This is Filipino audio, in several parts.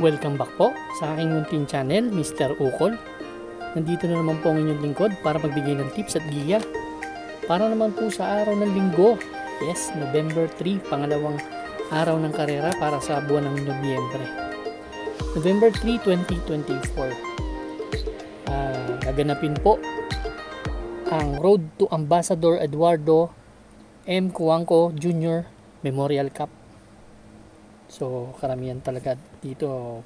Welcome back po sa aking munting channel, Mr. Ukol. Nandito na naman po ang inyong lingkod para magbigay ng tips at giya para naman po sa araw ng linggo. Yes, November 3, pangalawang araw ng karera para sa buwan ng Nobyembre. November 3, 2024. Gaganapin po ang Road to Ambassador Eduardo M. Cuangco Jr. Memorial Cup. So, karamihan talaga dito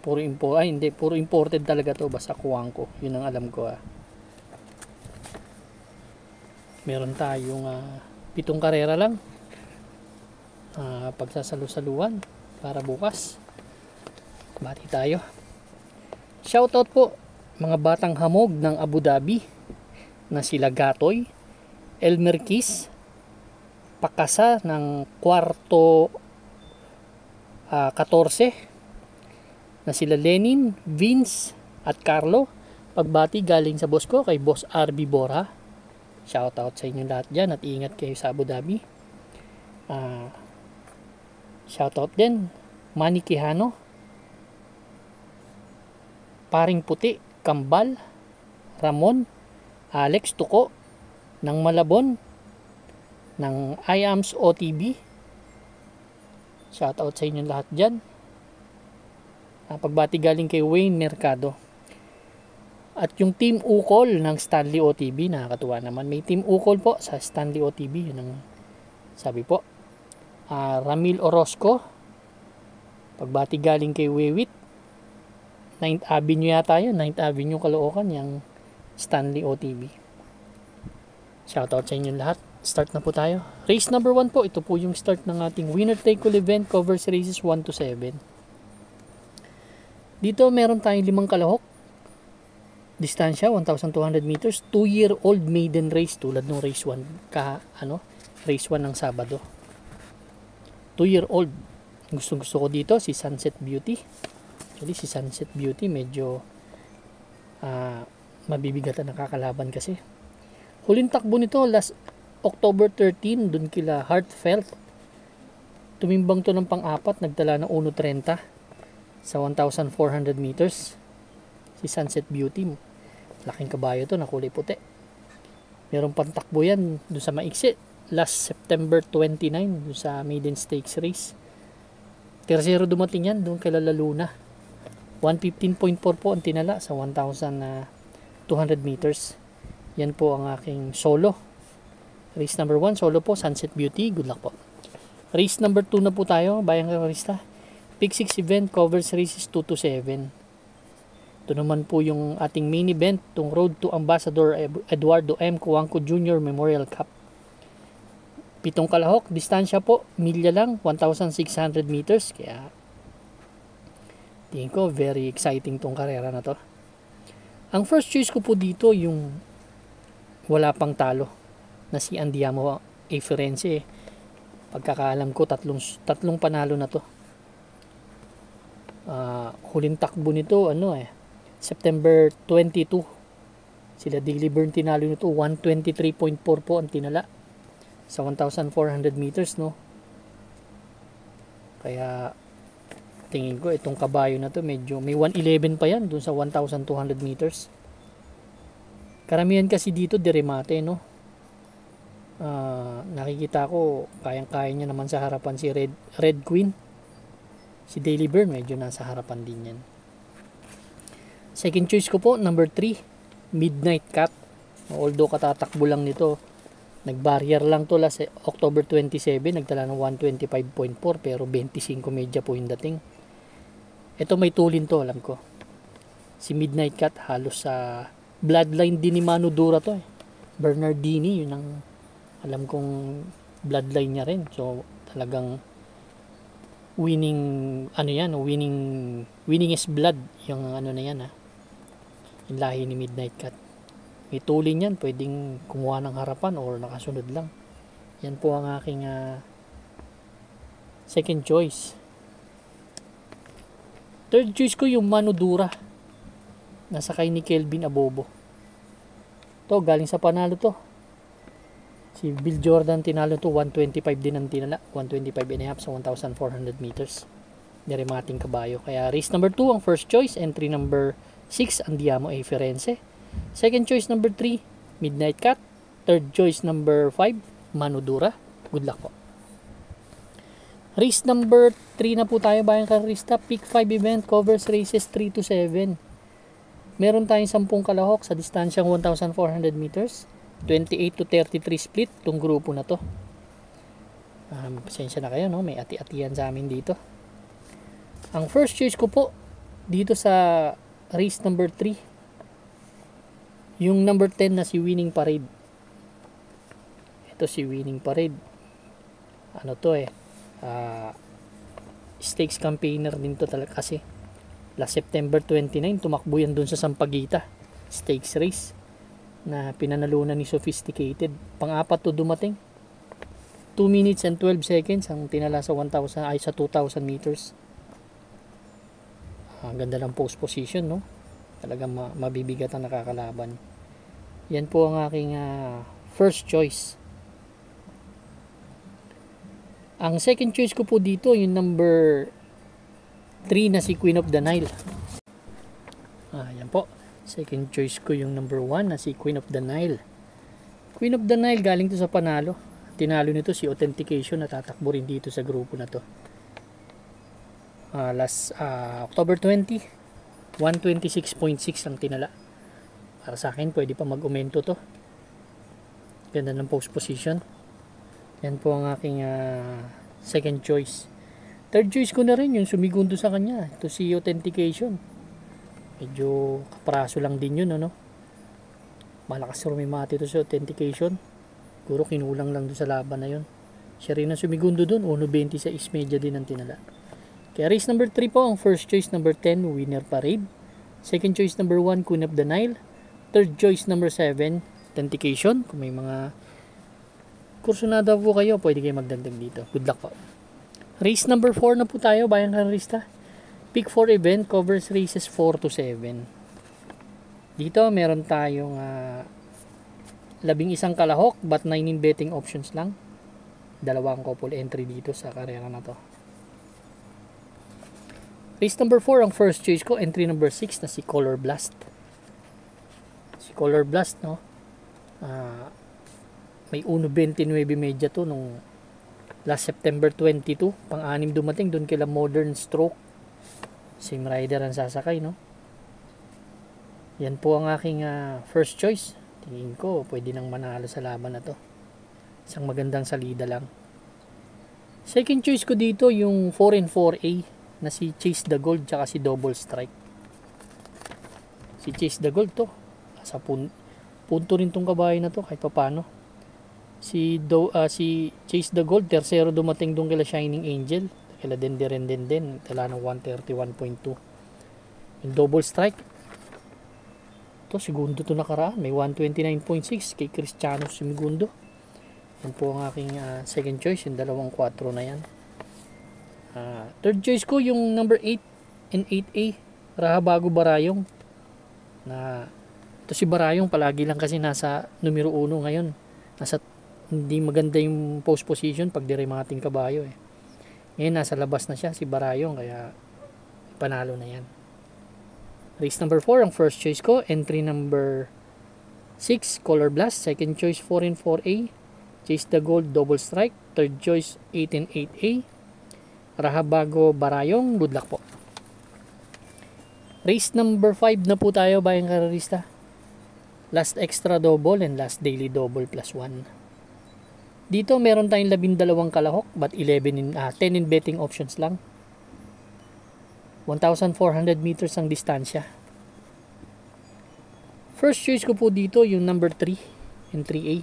puro imported talaga to, basta Cuangco. Yun ang alam ko. Meron tayong 7 karera lang. Pagsasalu-saluan para bukas. Bati tayo. Shoutout po mga batang hamog ng Abu Dhabi na sila Gatoy, Elmer Kiss, Pakasa ng kwarto 14 na sila Lenin, Vince at Carlo. Pagbati galing sa boss ko kay Boss RB Bora. Shoutout sa inyo lahat dyan at ingat kayo sa Abu Dhabi. Shoutout din Manny Quijano, Paring Puti, Kambal, Ramon, Alex Tuko ng Malabon, ng IAMS OTB. Shoutout sa inyo lahat dyan. Pagbati galing kay Wayne Mercado. At yung Team Ukol ng Stanley OTB, nakakatuwa naman. May Team Ukol po sa Stanley OTB. Yun ang sabi po. Ramil Orozco. Pagbati galing kay Wewit. 9th Avenue yata yun. 9th Avenue Caloocan, yung Stanley OTB. Shoutout sa inyo lahat. Start na po tayo. Race number 1 po. Ito po yung start ng ating winner take all event. Covers races 1 to 7. Dito meron tayong 5 kalahok. Distansya 1,200 meters. 2-year-old maiden race tulad ng race 1 race 1 ng Sabado. 2-year-old. Gusto ko dito si Sunset Beauty. Actually si Sunset Beauty medyo mabibigat na nakakalaban kasi. Huling takbo nito last October 13, dun kila Heartfelt. Tumimbang to ng pang-apat, nagdala ng 1.30 sa 1,400 meters. Si Sunset Beauty, laking kabayo to, na kulay puti. Meron pang takbo yan dun sa maiksi. Last September 29, dun sa Maiden Stakes race. Tercero dumating yan, dun kila Luna. 115.4 po ang tinala sa 1,200 meters. Yan po ang aking solo. Race number 1, solo po, Sunset Beauty. Good luck po. Race number 2 na po tayo, bayang karista. Pick 6 event, covers races 2 to 7. Ito naman po yung ating main event, itong Road to Ambassador Eduardo M. Cuangco Jr. Memorial Cup. 7 kalahok, distansya po, milya lang, 1,600 meters. Kaya, tingin ko, very exciting tong karera na to. Ang first choice ko po dito, yung wala pang talo na si Andiamo A. Firenze. Pagkakaalam ko tatlong panalo na to. Huling takbo nito September 22. Sila Daily Burn tinalo nito 123.4 po ang tinala sa 1,400 meters, no. Kaya tingin ko itong kabayo na to medyo may 111 pa yan dun sa 1,200 meters. Karamihan kasi dito diremate, no. Nakikita ko kayang-kaya niya naman sa harapan si Red Queen. Si Daily Burn medyo nasa harapan din yan. Second choice ko po, number 3, Midnight Cat. Although katatakbo lang nito, nag-barrier lang to last October 27, nagtala ng 125.4 pero 25 medya po yung dating. Ito may tulin to, alam ko. Si Midnight Cat halos sa bloodline din ni Manu Dura to. Bernardini, yun ang alam kong bloodline niya rin. So talagang winning winning is blood yung na yan, yung lahi ni Midnight Cat. May tulin yan, pwedeng kumuha ng harapan or nakasunod lang. Yan po ang aking second choice. Third choice ko yung Manu Dura, nasakay ni Kelvin Abobo. To galing sa panalo to. Si Bill Jordan tinalo to 125 din ang tinala, 125 and a half sa 1,400 meters. Dirimating kabayo. Kaya race number 2 ang first choice. Entry number 6, Andiamo A. Firenze. Second choice number 3, Midnight Cat. Third choice number 5, Manudura. Good luck po. Race number 3 na po tayo, bayang karista. Pick 5 event, covers races 3 to 7. Meron tayong 10 kalahok sa distansyang 1,400 meters. 28 to 33 split itong grupo na to. Pasensya na kayo, no? May ati-atihan sa amin dito. Ang first choice ko po dito sa race number 3, yung number 10 na si Winning Parade. Ito si Winning Parade. Ano to stakes campaigner din to talaga kasi last September 29 tumakbo yan dun sa Sampaguita stakes race na pinanalunan ni Sophisticated. Pang-apat to dumating. 2 minutes and 12 seconds ang tinala sa 1,000 ay sa 2,000 meters. Ganda ng post position, no? Talagang mabibigat ang nakakalaban. Yan po ang aking first choice. Ang second choice ko po dito, yung number 3 na si Queen of the Nile. Yan po. Second choice ko yung number 1 na si Queen of the Nile. Queen of the Nile galing to sa panalo. Tinalo nito si Authentication na tatakbo rin dito sa grupo na to. Last October 20, 126.6 ang tinala. Para sa akin, pwede pa mag-umento to. Ganda ng post position. Yan po ang aking second choice. Third choice ko na rin yung sumigundo sa kanya. Ito si Authentication. Medyo kapraso lang din yun, ano? Malakas rumimati ito si Authentication. Siguro kinulang lang doon sa laban na yun. Siya rin ang sumigundo doon. 1.26 media din ang tinala. Kaya race number 3 po ang first choice number 10, Winner Parade. Second choice number 1, Queen of the Nile. Third choice number 7, Authentication. Kung may mga kursunada po kayo, pwede kayo magdagdag dito. Good luck po. Race number 4 na po tayo, bayang karista. Pick 4 event, covers races 4 to 7. Dito meron tayong 11 kalahok, but 9 betting options lang. Dalawang couple entry dito sa karera na to. Race number 4 ang first choice ko, entry number 6 na si Color Blast. Si Color Blast, no? May 1.29 media to nung last September 22. Pang-anim dumating doon kila Modern Stroke. Same rider ang sasakay, no? Yan po ang aking first choice. Tingin ko pwede nang manalo sa laban na to. Isang magandang salida lang. Second choice ko dito yung 4 and 4A na si Chase the Gold tsaka si Double Strike. Si Chase the Gold to. Sa punto rin tong kabayo na to kahit papano. Si Chase the Gold, tercero dumating doon kila Shining Angel. Kila Denden. Tala ng 131.2. Yung Double Strike. Ito, segundo to nakaraan. May 129.6 kay Cristiano Segundo. Yan po ang aking second choice. Yung dalawang 4 na yan. Third choice ko yung number 8 and 8A. Rahabago Barayong. Ito si Barayong palagi lang kasi nasa numero 1 ngayon. Hindi maganda yung post position pag dirimating kabayo eh. Ngayon nasa labas na siya si Barayong kaya panalo na yan. Race number 4 ang first choice ko, entry number 6 Color Blast, second choice 4 and 4A, Chase the Gold Double Strike, third choice 8 and 8A, Rahabago Barayong. Good luck po. Race number 5 na po tayo bayang karerista. Last extra double and last daily double plus 1. Dito meron tayong 12 kalahok but 10 in betting options lang. 1,400 meters ang distansya. First choice ko po dito yung number 3 and 3A.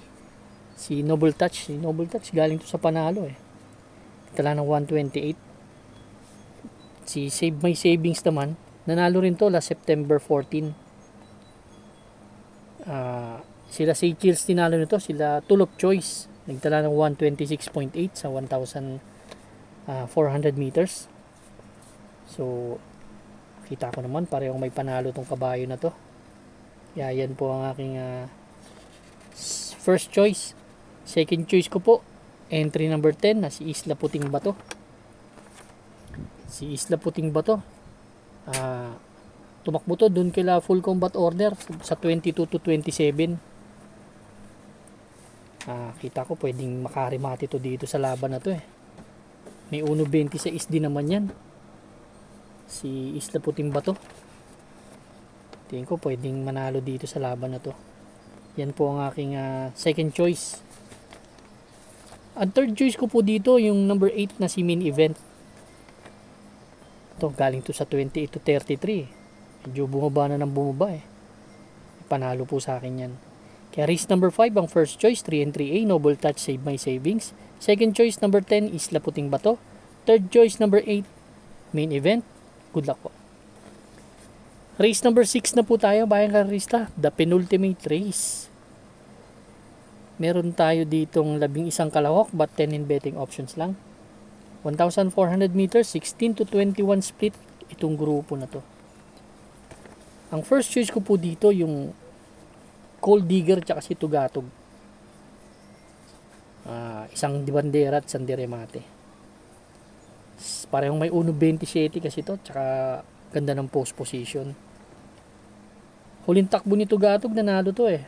Si Noble Touch. Si Noble Touch galing to sa panalo eh. Tala ng 128. Si Save My Savings naman. Nanalo rin to last September 14. Sila Seychelles tinalo nito. Sila Tulip Choice. Nagtala ng 126.8 sa 1,400 meters. So, kita ko naman parehong may panalo tong kabayo na to. Kaya yan po ang aking first choice. Second choice ko po, entry number 10 na si Isla Puting Bato. Si Isla Puting Bato. Tumakbo to dun kila full combat order sa 22 to 27. Kita ko pwedeng makarimati to dito sa laban na to eh. May 1.26 din naman yan. Si Isla Puting Bato. Tingin ko pwedeng manalo dito sa laban na to. Yan po ang aking second choice. Ang third choice ko po dito yung number 8 na si Main Event. Ito galing to sa 28 to 33. Medyo bumaba na ng bumaba eh. Panalo po sa akin yan. Kaya race number 5 ang first choice 3 and 3A Noble Touch Save My Savings. Second choice number 10 Isla Puting Bato. Third choice number 8 Main Event. Good luck po. Race number 6 na po tayo, bayang karista. The penultimate race. Meron tayo ditong 11 kalahok but 10 in betting options lang. 1,400 meters, 16 to 21 split itong grupo na to. Ang first choice ko po dito yung Gold Digger tsaka si Tugatog. Isang bandera at isang diremate. Parehong may 1.27 kasi to tsaka ganda ng post position. Huling takbo ni Tugatog nanalo to eh.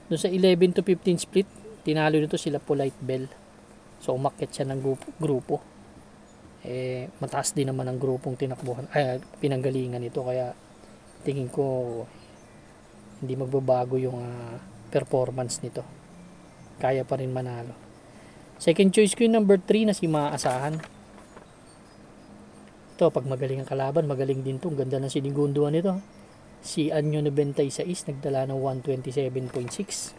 Doon sa 11 to 15 split, tinalo nito sila Polite Bell. So umakyat siya ng grupo. Mataas din naman ang grupong tinakbuhan, pinanggalingan nito, kaya tingin ko hindi magbabago yung performance nito. Kaya pa rin manalo. Second choice ko yung number 3 na si Maasahan. Ito, pag magaling ang kalaban, magaling din to. Ganda ng sinigunduan nito. Si Anyo 96 nagdala ng 127.6.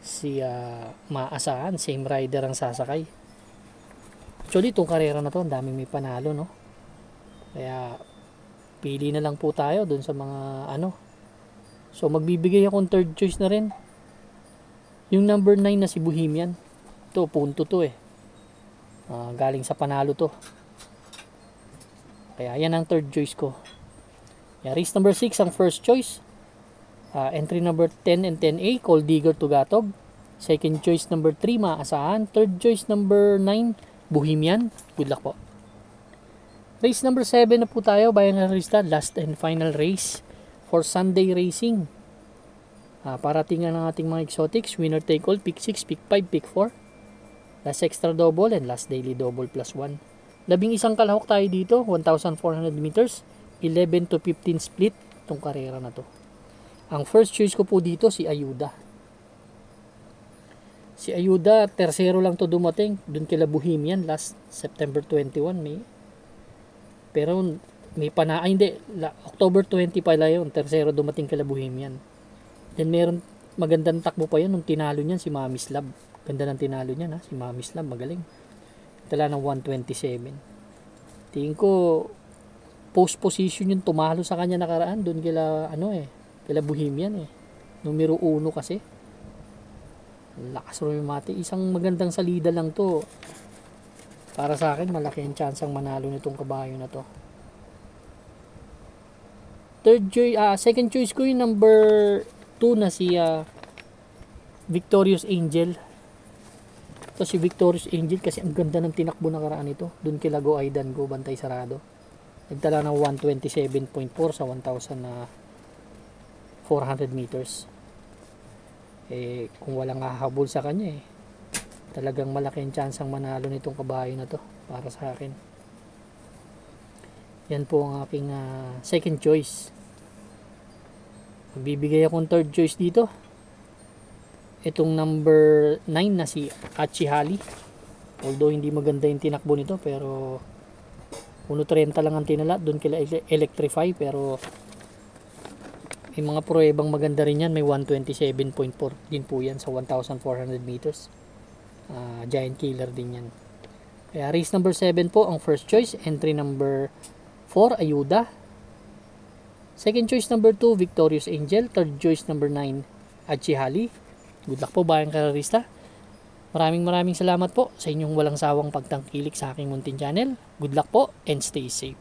Si Maasahan, same rider ang sasakay. Actually, itong karera na to, ang daming may panalo, no? Kaya, pili na lang po tayo dun sa mga So, magbibigay akong third choice na rin. Yung number 9 na si Bohemian. Ito, punto to eh. Galing sa panalo to. Kaya, yan ang third choice ko. Race number 6 ang first choice. Entry number 10 and 10A, Gold Digger Tugatog. Second choice number 3, Maasahan. Third choice number 9, Bohemian. Good luck po. Race number 7 na po tayo, bayan na rista. Last and final race for Sunday racing. Parating ang ating mga exotics. Winner take all, pick 6, pick 5, pick 4. Last extra double and last daily double plus 1. 11 kalahok tayo dito, 1,400 meters. 11 to 15 split itong karera na to. Ang first choice ko po dito si Ayuda. Si Ayuda, tersero lang to dumating dun kila Bohemian last September 21 May. Pero may October 20 pala yun, tersero dumating kila Bohemian. Then meron magandang takbo pa yun nung tinalo niyan si Mami's Lab. Ganda ng tinalo niyan si Mami's Lab, magaling. Tala ng 127. Tingin ko post position yung tumalo sa kanya nakaraan doon kila kila Bohemian numero 1 kasi. Lakas rumimati, isang magandang salida lang to. Para sa akin malaki ang chance ang manalo nitong kabayo na to. Second choice ko yung number 2 na si Victorious Angel. Ito si Victorious Angel kasi ang ganda ng tinakbo nakaraan nito doon kila Go Aidan Go Bantay Sarado. Nagtala ng 127.4 sa 1,400 meters. Kung walang hahabol sa kanya talagang malaki ang chance ang manalo nitong kabayo na to para sa akin. Yan po ang aking second choice. Magbibigay akong third choice dito. Itong number 9 na si Achihali. Although hindi maganda yung tinakbo nito, pero 1.30 lang ang tinala doon kila Electrify, pero may mga pruebang maganda rin yan. May 127.4 din po yan sa 1,400 meters. Giant killer din yan. Kaya race number 7 po ang first choice. Entry number 4 Ayuda. Second choice number 2 Victorious Angel. Third choice number 9 Achihali. Good luck po bayang karerista. Maraming salamat po sa inyong walang sawang pagtangkilik sa aking munting channel. Good luck po and stay safe.